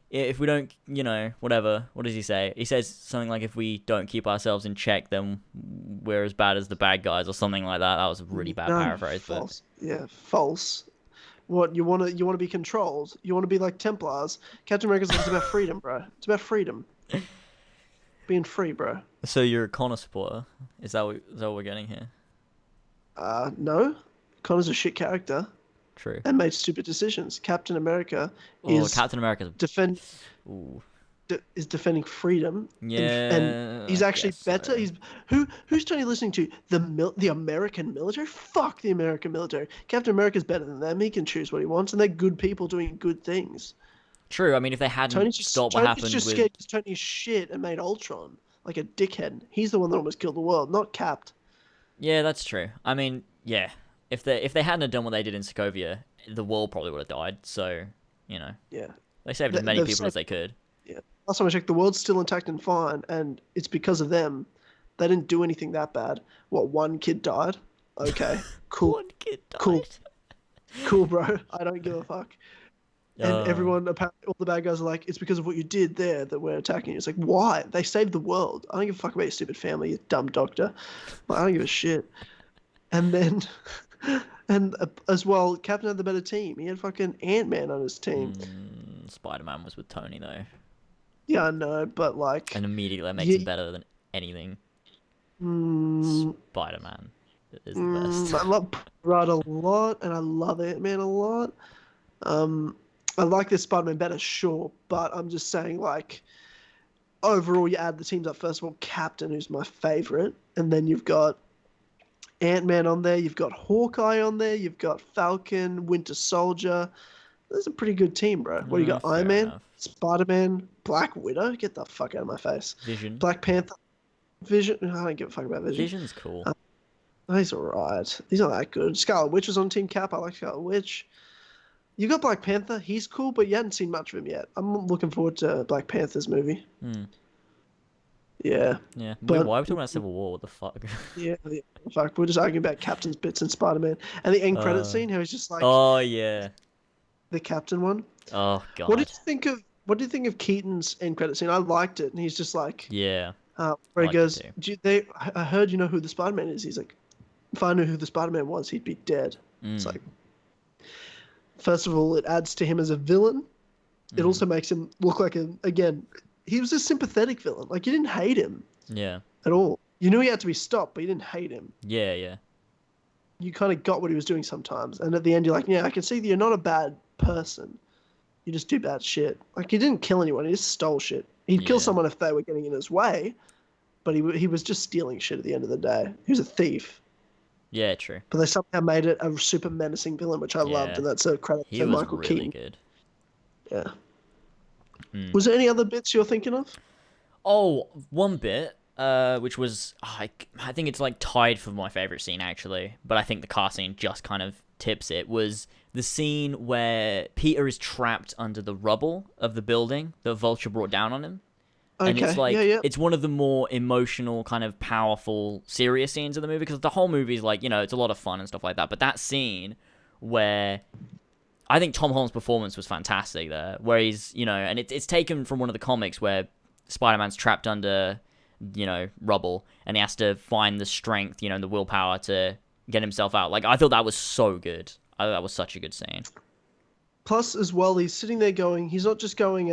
if we don't, whatever. What does he say? He says something like, "If we don't keep ourselves in check, then we're as bad as the bad guys," or something like that. That was a really bad No, paraphrase, but false. Yeah, false. What you want to be controlled? You want to be like Templars? Captain America's like, it's about freedom, bro. It's about freedom. Being free, bro. so you're a Connor supporter? Is that what we're getting here? No. Connor's a shit character True. and made stupid decisions. Captain America Oh, is Captain America's. defend Ooh. is defending freedom. Yeah. And he's I actually guess better. so. He's who's Tony listening to? The American military? Fuck the American military. Captain America's better than them. He can choose what he wants, and they're good people doing good things. True. I mean, if they hadn't stopped what Tony's happened just with. scared because Tony's shit and made Ultron like a dickhead. He's the one that almost killed the world, not Cap. Yeah, that's true. I mean, yeah. If they hadn't have done what they did in Sokovia, the world probably would have died. So, Yeah. they saved as many They've people as saved- they could. Yeah. Last time I checked, the world's still intact and fine, and it's because of them. They didn't do anything that bad. What, one kid died? Okay, cool, One kid died. cool, bro. I don't give a fuck. And Uh, everyone, apparently, all the bad guys are like, it's because of what you did there that we're attacking you. It's like, why? They saved the world. I don't give a fuck about your stupid family, you dumb doctor. Like, I don't give a shit. And then, as well, Captain had the better team. He had fucking Ant-Man on his team. Spider-Man was with Tony though. Yeah, I know, but like, And immediately that makes him you, better than anything. mm, Spider-Man is the best. I love Bright a lot, and I love Ant-Man a lot. Um, I like this Spider-Man better, sure, but I'm just saying, like, overall, you add the teams up. First of all, Captain, who's my favorite, and then you've got Ant-Man on there, you've got Hawkeye on there, you've got Falcon, Winter Soldier. That's a pretty good team, bro. What do you got? Iron Fair Man, enough. Spider-Man, Black Widow. Get the fuck out of my face. Vision. Black Panther, Vision. I don't give a fuck about Vision. Vision's cool. Uh, he's alright. He's not that good. Scarlet Witch was on Team Cap. I like Scarlet Witch. You got Black Panther. He's cool, but you hadn't seen much of him yet. I'm looking forward to Black Panther's movie. Hmm. Yeah. Yeah. Wait, But why are we talking about Civil War? What the fuck? yeah, fuck. We're just arguing about Captain's bits and Spider-Man. And the end credit Uh, scene, how he's just like oh yeah. the Captain one. Oh What did god. you think of Keaton's end credit scene? I liked it, and he's just like, Yeah. where I he liked it goes, too. I heard you know who the Spider-Man is. He's like, if I knew who the Spider-Man was, he'd be dead. It's like, first of all, it adds to him as a villain. It also makes him look like again, he was a sympathetic villain. Like, you didn't hate him Yeah. at all. You knew he had to be stopped, but you didn't hate him. Yeah. Yeah. You kind of got what he was doing sometimes. And at the end, you're like, yeah, I can see that you're not a bad person. You just do bad shit. Like, he didn't kill anyone. He just stole shit. He'd kill Yeah. someone if they were getting in his way, but he was just stealing shit at the end of the day. He was a thief. Yeah. True. But they somehow made it a super menacing villain, which I loved, Yeah. and that's a credit He to was Michael really Keaton. good. Yeah. Mm. Was there any other bits you're thinking of? Oh, one bit, which was I think it's like tied for my favorite scene actually, but I think the car scene just kind of tips it. Was the scene where Peter is trapped under the rubble of the building that Vulture brought down on him. Okay. And it's like yeah. it's one of the more emotional, kind of powerful, serious scenes of the movie, because the whole movie is like, it's a lot of fun and stuff like that. But that scene where I think Tom Holland's performance was fantastic there, where he's, and it's taken from one of the comics where Spider-Man's trapped under, rubble, and he has to find the strength, and the willpower to get himself out. Like, I thought that was so good. I thought that was such a good scene. Plus, as well, he's sitting there going, he's not just going,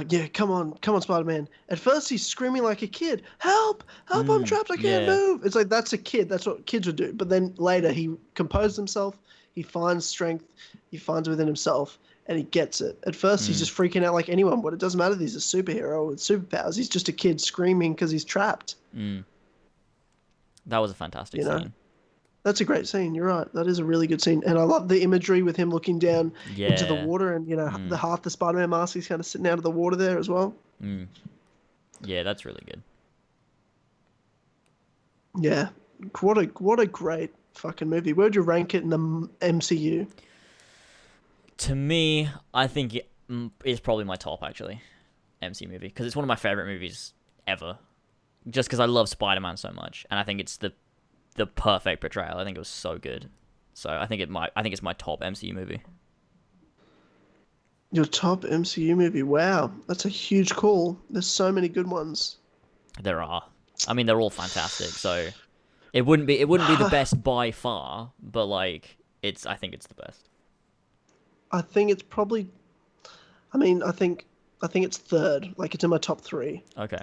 yeah, come on, Spider-Man. At first, he's screaming like a kid, help, I'm trapped, I can't move. It's like, that's a kid, that's what kids would do. But then later, he composed himself, he finds strength, he finds within himself, and he gets it. At first, he's just freaking out like anyone, but it doesn't matter that he's a superhero with superpowers. He's just a kid screaming because he's trapped. That was a fantastic scene. That's a great scene. You're right. That is a really good scene. And I love the imagery with him looking down into the water, and, the half the Spider-Man mask, he's kind of sitting out of the water there as well. Yeah, that's really good. Yeah. What a great fucking movie. Where would you rank it in the MCU? To me, I think it's probably my top, actually, MCU movie, because it's one of my favorite movies ever. Just because I love Spider-Man so much, and I think it's the perfect portrayal. I think it was so good. So I think it's my top MCU movie. Your top MCU movie? Wow, that's a huge call. There's so many good ones. There are. I mean, they're all fantastic. So it wouldn't be the best by far, but like I think it's the best. I think it's probably. I think it's third. Like, it's in my top 3. Okay.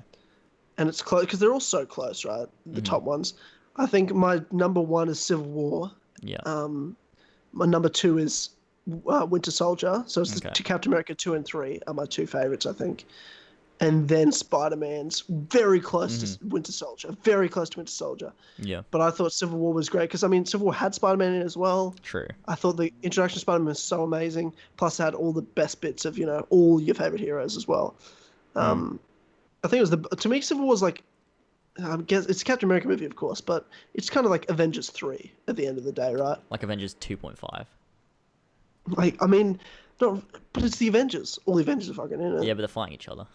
And it's close because they're all so close, right? The top ones. I think my number 1 is Civil War. Yeah. My number 2 is Winter Soldier. So it's Okay. Captain America 2 and 3 are my 2 favorites, I think. And then Spider-Man's very close to Winter Soldier. Very close to Winter Soldier. Yeah. But I thought Civil War was great because, Civil War had Spider-Man in it as well. True. I thought the introduction of Spider-Man was so amazing. Plus, it had all the best bits of, all your favorite heroes as well. I think it was to me, Civil War was like, I guess it's a Captain America movie, of course, but it's kind of like Avengers 3 at the end of the day, right? Like Avengers 2.5. Like, no, but it's the Avengers. All the Avengers are fucking in it. Yeah, but they're fighting each other.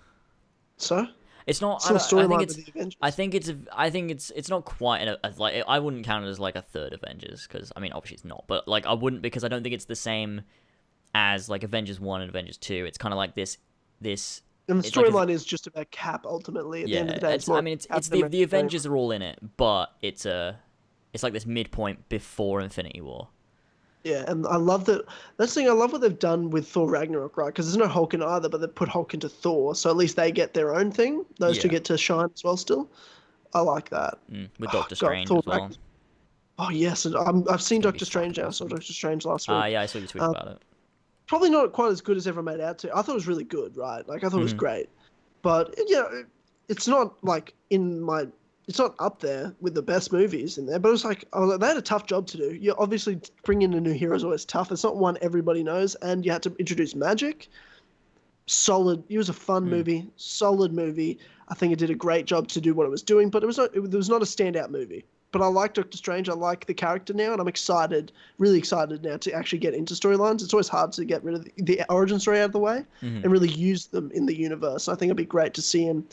So? It's not. It's not I storyline think with the Avengers. I think it's not quite like, I wouldn't count it as like a third Avengers, because obviously it's not, but like I wouldn't, because I don't think it's the same as like Avengers 1 and Avengers 2. It's kind of like this. And the it's like storyline is just about Cap ultimately. At the end of the day, it's the Avengers are all in it, but it's like this midpoint before Infinity War. Yeah, and I love that. That's the thing. I love what they've done with Thor Ragnarok, right? Because there's no Hulk in either, but they've put Hulk into Thor, so at least they get their own thing. Those two Yeah. get to shine as well. Still, I like that. With Oh, Doctor God, Strange Thor as well. Ragnarok. Oh yes, and I've It's seen gonna be Doctor fucking Strange now. I saw awesome. Doctor Strange last week. Yeah, I saw you tweet Um, about it. Probably not quite as good as everyone made out to. I thought it was really good, right? Like I thought it was Hmm. great, but it's not like in my. It's not up there with the best movies in there, but it was like, oh, they had a tough job to do. You obviously bringing in a new hero is always tough. It's not one everybody knows, and you had to introduce magic. Solid. It was a fun Mm. movie, solid movie. I think it did a great job to do what it was doing, but it was not. It was not a standout movie. But I like Doctor Strange. I like the character now, and I'm excited, really excited now to actually get into storylines. It's always hard to get rid of the origin story out of the way Hmm. and really use them in the universe. I think it'd be great to see him.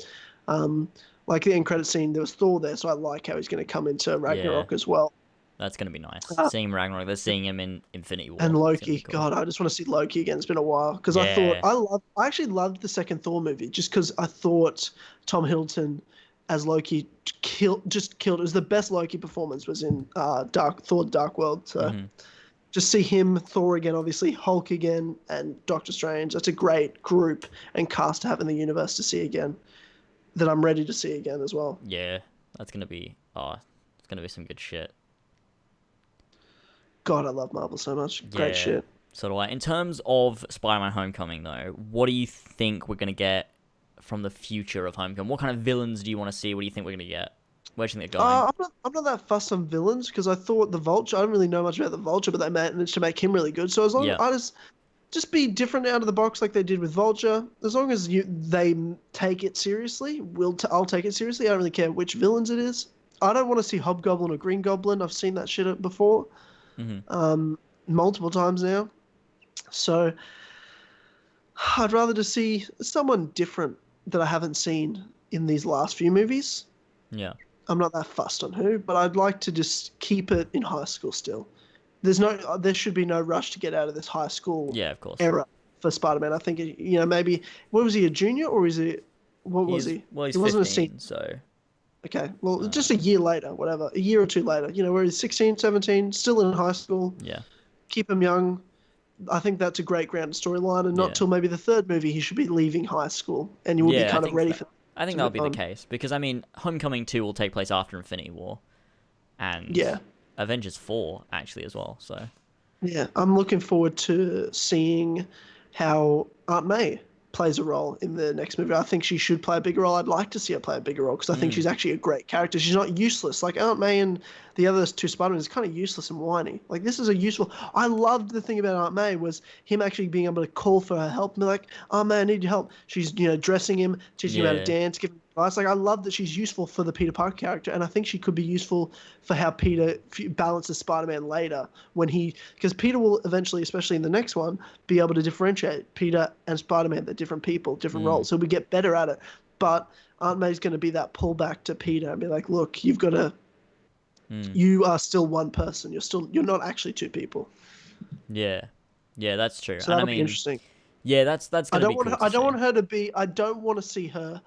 Um, like the end credit scene, there was Thor there, so I like how he's going to come into Yeah, Ragnarok as well. that's gonna be nice. Uh, Seeing Ragnarok, they're seeing him in Infinity and War. It's gonna be Loki, cool. God, I just want to see Loki again. It's been a while because Yeah. I actually loved the second Thor movie just because I thought Tom Hiddleston as Loki just killed. It was the best Loki performance was in Thor: Dark World. So Hmm. just see him, Thor again, obviously Hulk again, and Doctor Strange. That's a great group and cast to have in the universe to see again. That I'm ready to see again as well. Yeah. That's gonna be. Oh, it's gonna be some good shit. God, I love Marvel so much. Great Yeah. shit. So do I. In terms of Spider-Man: Homecoming, though, what do you think we're gonna get from the future of Homecoming? What kind of villains do you want to see? What do you think we're gonna get? Where do you think they're going? I'm not that fussed on villains because I thought the Vulture. I don't really know much about the Vulture, but they managed to make him really good. So as long as Yeah. I just be different out of the box like they did with Vulture. As long as they take it seriously, I'll take it seriously. I don't really care which villains it is. I don't want to see Hobgoblin or Green Goblin. I've seen that shit before, Hmm. multiple times now. So I'd rather just see someone different that I haven't seen in these last few movies. Yeah. I'm not that fussed on who, but I'd like to just keep it in high school still. There should be no rush to get out of this high school Yeah. Of course. era for Spider-Man. I think maybe what was he, a junior or is he what was he? Well, he's He wasn't a senior. 15, so Okay, well just a year later, whatever, a year or two later, where he's 16, 17, still in high school. yeah. Keep him young. I think that's a great grounded storyline, and not Yeah. till maybe the third movie he should be leaving high school, and you will be Yeah, kind of ready for. I think to that'll move be the on. case because I mean, Homecoming 2 will take place after Infinity War, and Yeah. Avengers 4 actually as well. So Yeah, I'm looking forward to seeing how Aunt May plays a role in the next movie. I think she should play a bigger role. I'd like to see her play a bigger role because I think she's actually a great character. She's not useless. Like Aunt May and the other two Spider-Man is kind of useless and whiny. Like this is a useful. I loved the thing about Aunt May was him actually being able to call for her help and be like, "Oh man, I need your help." She's dressing him, teaching him how to yeah, dance, giving him advice. Like I love that she's useful for the Peter Parker character, and I think she could be useful for how Peter balances Spider-Man later because Peter will eventually, especially in the next one, be able to differentiate Peter and Spider-Man. They're different people, different roles, so we get better at it. But Aunt May's going to be that pullback to Peter and be like, "Look, you've got to. You are still one person. You're not actually two people." yeah, yeah. That's true. So And I that'll be mean, interesting. yeah, that's gonna be cool to I don't see. want her to be. I don't want to see her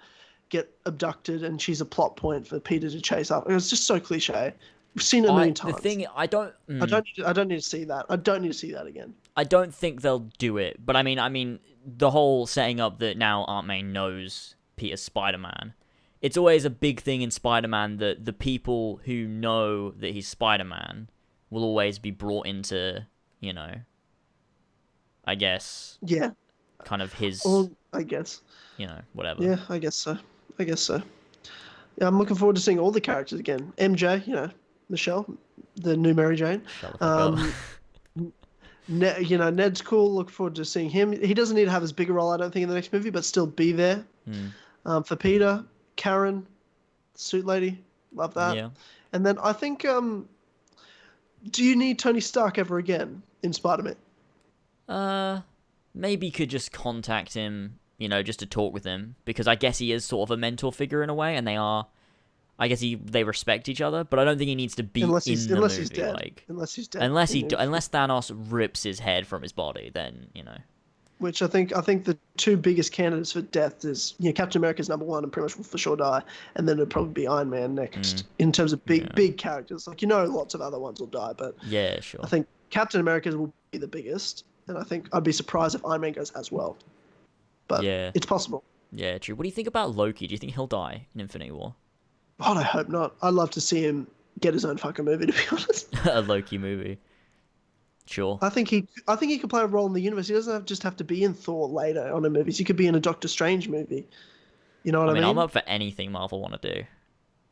get abducted and she's a plot point for Peter to chase up. It's just so cliche. We've seen it a million The times. thing I don't. I don't need to see that. I don't need to see that again. I don't think they'll do it. But I mean, the whole setting up that now Aunt May knows Peter's Spider-Man. It's always a big thing in Spider-Man that the people who know that he's Spider-Man will always be brought into, I guess, Yeah. kind of his, Well, I guess. whatever. Yeah, I guess so. I guess so. Yeah, I'm looking forward to seeing all the characters again. MJ, Michelle, the new Mary Jane. Shut the fuck up. Ned's cool. Look forward to seeing him. He doesn't need to have as big a role, I don't think, in the next movie, but still be there. For Peter, Karen, suit lady, love that. Yeah. And then I think, do you need Tony Stark ever again in Spider-Man? Maybe could just contact him, just to talk with him, because I guess he is sort of a mentor figure in a way, and I guess they respect each other, but I don't think he needs to be Unless in he's the movie. he's dead. Like, Unless he's dead. unless in the- unless Thanos rips his head from his body, then Which I think the two biggest candidates for death is Captain America's number one and pretty much will for sure die, and then it'd probably be Iron Man next in terms of big characters. Like lots of other ones will die, but yeah, sure. I think Captain America's will be the biggest, and I think I'd be surprised if Iron Man goes as well. But Yeah. it's possible. Yeah, true. What do you think about Loki? Do you think he'll die in Infinity War? God, I hope not. I'd love to see him get his own fucking movie, to be honest. A Loki movie. Sure. I think he could play a role in the universe. He doesn't just have to be in Thor later on in movies. He could be in a Doctor Strange movie. You know what I mean? I'm up for anything Marvel want to do.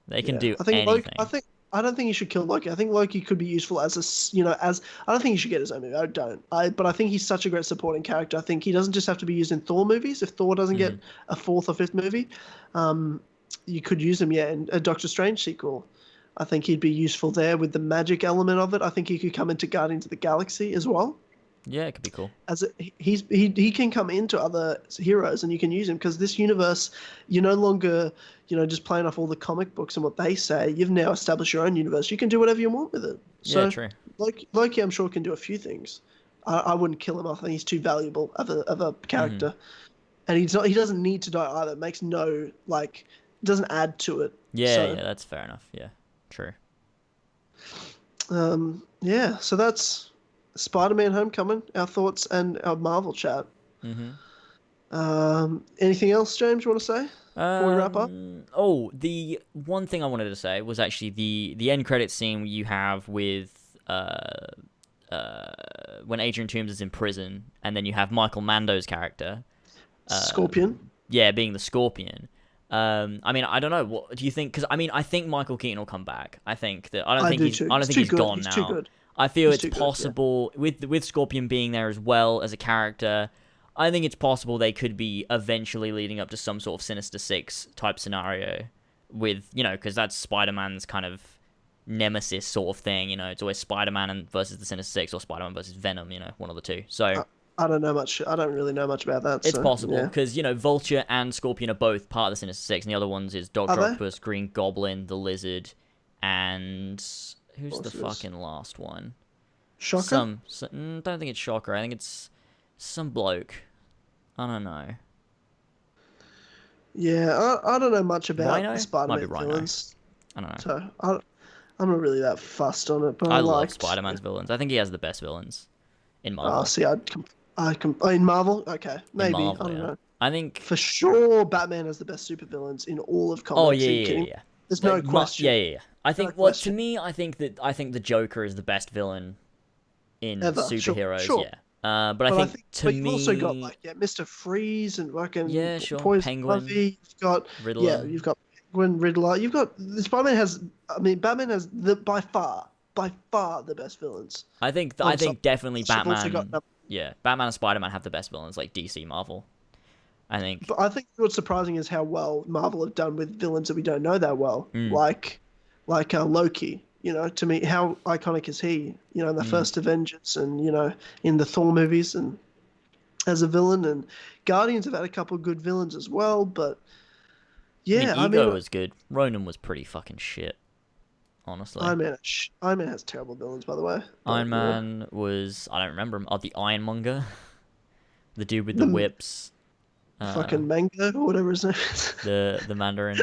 They can do I think anything. I don't think he should kill Loki. I think Loki could be useful as as I don't think he should get his own movie. I don't. But I think he's such a great supporting character. I think he doesn't just have to be used in Thor movies. If Thor doesn't get a fourth or fifth movie, you could use him in a Doctor Strange sequel. I think he'd be useful there with the magic element of it. I think he could come into Guardians of the Galaxy as well. Yeah, it could be cool. He can come into other heroes and you can use him because this universe, you're no longer just playing off all the comic books and what they say. You've now established your own universe. You can do whatever you want with it. So, yeah, true. Loki, I'm sure can do a few things. I wouldn't kill him. I think he's too valuable of a character, and he doesn't need to die either. It makes doesn't add to it. Yeah, that's fair enough. Yeah, true. Yeah. So that's Spider-Man: Homecoming, our thoughts and our Marvel chat. Anything else, James, you want to say before we wrap up? Oh, the one thing I wanted to say was actually the end credit scene you have with when Adrian Toomes is in prison, and then you have Michael Mando's character, Scorpion. Yeah, being the Scorpion. I mean, I don't know. What do you think? Because I think Michael Keaton will come back. I don't think he's gone now. Too good. I feel it's possible with Scorpion being there as well as a character. I think it's possible they could be eventually leading up to some sort of Sinister Six type scenario with, because that's Spider-Man's kind of nemesis sort of thing. It's always Spider-Man versus the Sinister Six or Spider-Man versus Venom. One of the two. So I don't know much. I don't really know much about that. It's possible because Vulture and Scorpion are both part of the Sinister Six, and the other ones is Doctor Octopus, Green Goblin, the Lizard, and who's the fucking last one? Shocker? Don't think it's Shocker. I think it's some bloke. I don't know. Yeah, I don't know much about Rhino? the Spider-Man villains. I don't know. So I'm not really that fussed on it. But I love Spider-Man's villains. I think he has the best villains in Marvel. Oh, see, in Marvel? Okay, maybe. Marvel, I don't know. I think for sure Batman has the best supervillains in all of comics. Oh yeah. There's no question. Yeah. I think to me, I think the Joker is the best villain in superheroes. Sure. Yeah. But I think to me, you've also got Mr. Freeze and fucking Poison Penguin. You've got Riddler. Yeah, you've got Penguin, Riddler. You've got Batman has by far the best villains. I think definitely Batman. Yeah, Batman and Spider-Man have the best villains, like DC, Marvel. I think. But I think what's surprising is how well Marvel have done with villains that we don't know that well, like Loki. To me, how iconic is he? In the first Avengers and in the Thor movies and as a villain, and Guardians have had a couple of good villains as well. But yeah, Ego was good. Ronan was pretty fucking shit. Honestly, Iron Man has terrible villains, by the way. Iron Man was, I don't remember him. Oh, the Ironmonger, the dude with the whips. Fucking Mango or whatever his name is. The Mandarin.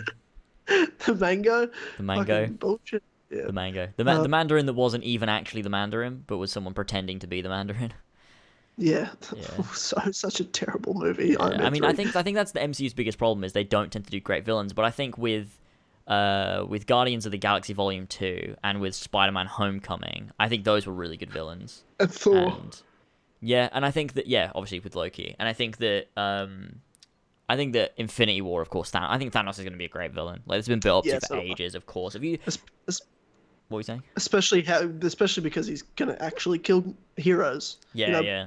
The Mango. The Mango. Fucking bullshit. Yeah. The Mango. The Mandarin that wasn't even actually the Mandarin, but was someone pretending to be the Mandarin. Yeah. Such a terrible movie. Yeah. I mean, I think that's the MCU's biggest problem is they don't tend to do great villains. But I think with Guardians of the Galaxy Volume 2 and with Spider-Man: Homecoming, I think those were really good villains. And Thor. And I think that obviously with Loki, and I think that Infinity War, of course, I think Thanos is going to be a great villain. Like, it's been built up to for ages, of course. What were you saying? Especially because he's going to actually kill heroes. Yeah.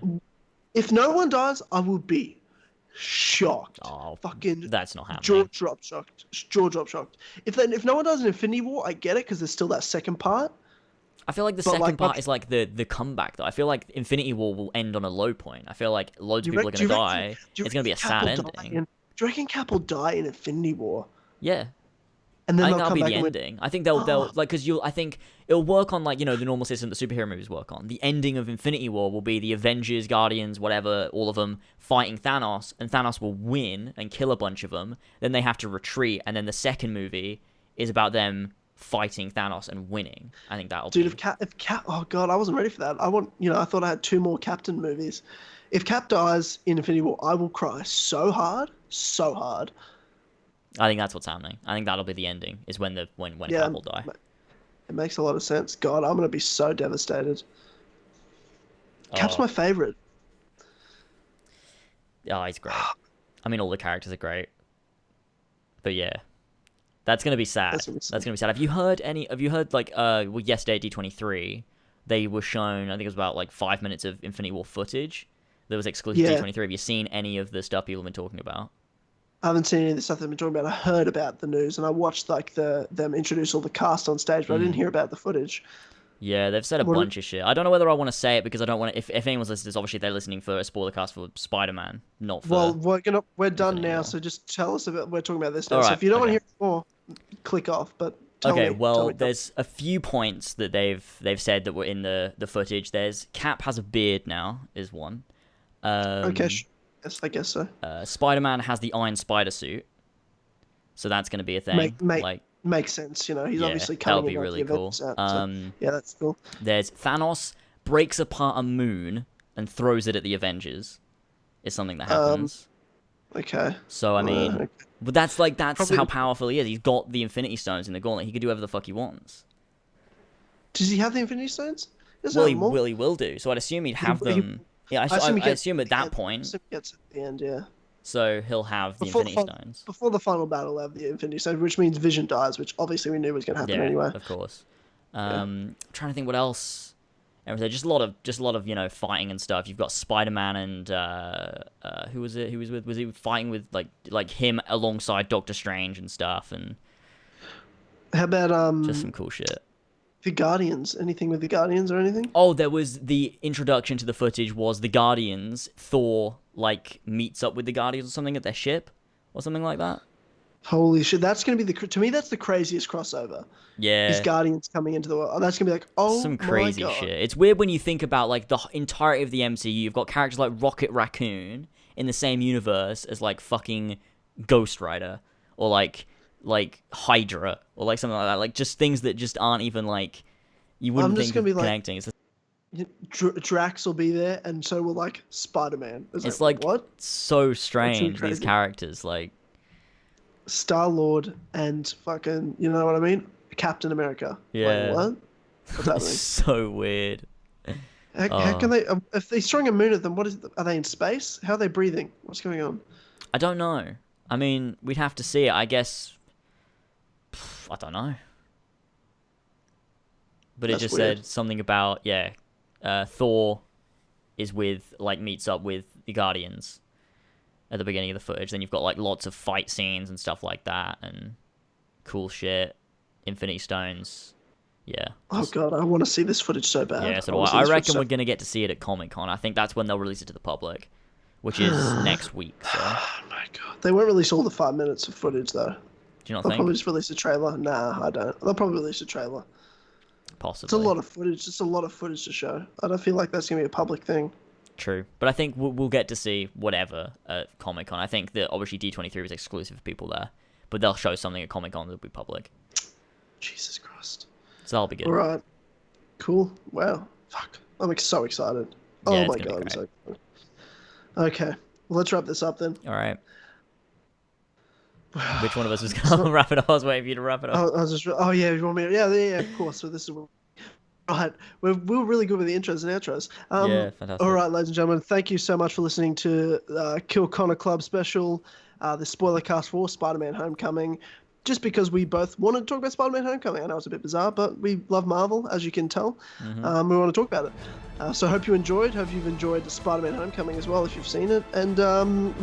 If no one dies, I will be shocked. Oh, fucking that's not happening. Jaw drop shocked. If no one dies in Infinity War, I get it because there's still that second part. I feel like the second part is like the comeback, though. I feel like Infinity War will end on a low point. I feel like loads of people are going to die. It's going to be a sad ending. Do you reckon Cap will die in Infinity War? Yeah. And then I think that'll be the ending. I think they'll because I think it'll work on the normal system that superhero movies work on. The ending of Infinity War will be the Avengers, Guardians, whatever, all of them fighting Thanos, and Thanos will win and kill a bunch of them. Then they have to retreat, and then the second movie is about them fighting Thanos and winning. I think that'll Dude, be. if Cap, oh god, I wasn't ready for that. I thought I had two more Captain movies. If Cap dies in Infinity War, I will cry so hard, so hard. I think that's what's happening. I think that'll be the ending. Is when Yeah, Cap will die. it makes a lot of sense. God, I'm gonna be so devastated. Cap's Oh, my favorite. oh, he's great. I mean, all the characters are great. But yeah, that's gonna be sad. That's gonna be sad. That's gonna be sad. Have you heard like well, yesterday at D23, they were shown. I think it was about like 5 minutes of Infinity War footage that was exclusive to Yeah. D23. Have you seen any of the stuff people have been talking about? I haven't seen any of the stuff they've been talking about. I heard about the news and I watched like them introduce all the cast on stage, but I didn't hear about the footage. Yeah, they've said a bunch of shit. I don't know whether I want to say it because I don't want to. If anyone's listening to this, obviously they're listening for a spoiler cast for Spider-Man, not for. Well, we're done Infinity now, War. so just tell us about. We're talking about this now. All So right, if you don't want okay. to hear more, click off. But tell Okay, me, well, tell me. there's a few points that they've said that were in the footage. There's Cap has a beard now, is one. Okay, yes, I guess so. Spider-Man has the Iron Spider suit, so that's going to be a thing. Like, Makes sense. You know, he's yeah, obviously that'll coming be in like really the cool. Avengers out, so, yeah, that's cool. There's Thanos breaks apart a moon and throws it at the Avengers. Is something that happens. Okay. So I mean, okay. but that's Probably- how powerful he is. He's got the Infinity Stones in the gauntlet. He could do whatever the fuck he wants. Does he have the Infinity Stones? Does Well, he have more? he will do. So I'd assume he'd have he- them. Yeah, I assume he I gets assume at the that end. point. I assume he gets at the end, yeah. So he'll have the Before Infinity the Stones. Before the final battle, they'll have the Infinity Stones, which means Vision dies, which obviously we knew was going to happen Yeah, anyway. of course. Trying to think what else. Just a lot of fighting and stuff. You've got Spider-Man and who was it? Who was with? Was he fighting with like him alongside Doctor Strange and stuff, and How about just some cool shit. the Guardians? Anything with the Guardians or anything? Oh, there was the introduction to the footage was the Guardians. Thor meets up with the Guardians or something at their ship or something like that. Holy shit! That's going to be to me that's the craziest crossover. Yeah, Is Guardians coming into the world? That's going to be like, oh, some my crazy God. shit. It's weird when you think about like the entirety of the MCU. You've got characters like Rocket Raccoon in the same universe as like fucking Ghost Rider or like Hydra or like something like that. Like just things that just aren't even like you wouldn't I'm just think gonna of be like, connecting. Drax will be there, and so will like Spider-Man. It's like what? so strange these crazy. characters like. Star-Lord and fucking, you know what I mean? Captain America. Yeah. Wait, what? What's happening? So weird. How can they? If they're throwing a moon at them, are they in space? How are they breathing? What's going on? I don't know. I mean, we'd have to see it. I guess. I don't know. But it That's just weird. said something about Thor meets up with the Guardians at the beginning of the footage. Then you've got like lots of fight scenes and stuff like that and cool shit. Infinity Stones. Yeah. Oh god, I want to see this footage so bad. Yeah, so wanna see I this reckon footage we're gonna get to see it at Comic-Con. I think that's when they'll release it to the public, which is next week. So, Oh my god, they won't release all the 5 minutes of footage though. do you not They'll probably think? just release a trailer. Nah, I don't. They'll probably release a trailer. Possibly. It's a lot of footage. It's a lot of footage to show. I don't feel like that's gonna be a public thing. True, but I think we'll get to see whatever at Comic Con. I think that obviously D23 was exclusive for people there, but they'll show something at Comic Con that'll be public, Jesus Christ. so that'll be good. All right. Cool. Wow. Fuck. I'm so excited. Yeah, Oh it's my gonna be god, I'm great. so excited. Okay. Well, let's wrap this up then. All right. Which one of us was gonna wrap it up? I was waiting for you to wrap it up. I was just. Oh yeah, you want me? Yeah, of course. So this is. Right, we're really good with the intros and outros. Yeah, fantastic. All right, ladies and gentlemen, thank you so much for listening to Kill Connor Club special, the spoiler cast for Spider-Man: Homecoming. Just because we both wanted to talk about Spider-Man: Homecoming, I know it's a bit bizarre, but we love Marvel, as you can tell. Mm-hmm. We want to talk about it. So hope you enjoyed. Hope you've enjoyed Spider-Man: Homecoming as well, if you've seen it. And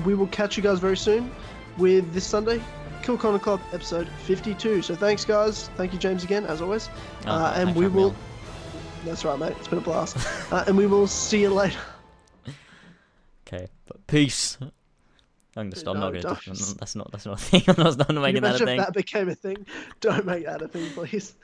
we will catch you guys very soon with this Sunday. Kill Connor Club episode 52. So thanks, guys. Thank you, James, again, as always. And thanks we for having me will. on. That's right, mate. It's been a blast. And we will see you later. Okay, but peace. I'm gonna stop. I'm No, not gonna. don't. That's not a thing. I'm not making that a Imagine thing. if that became a thing. Don't make that a thing, please.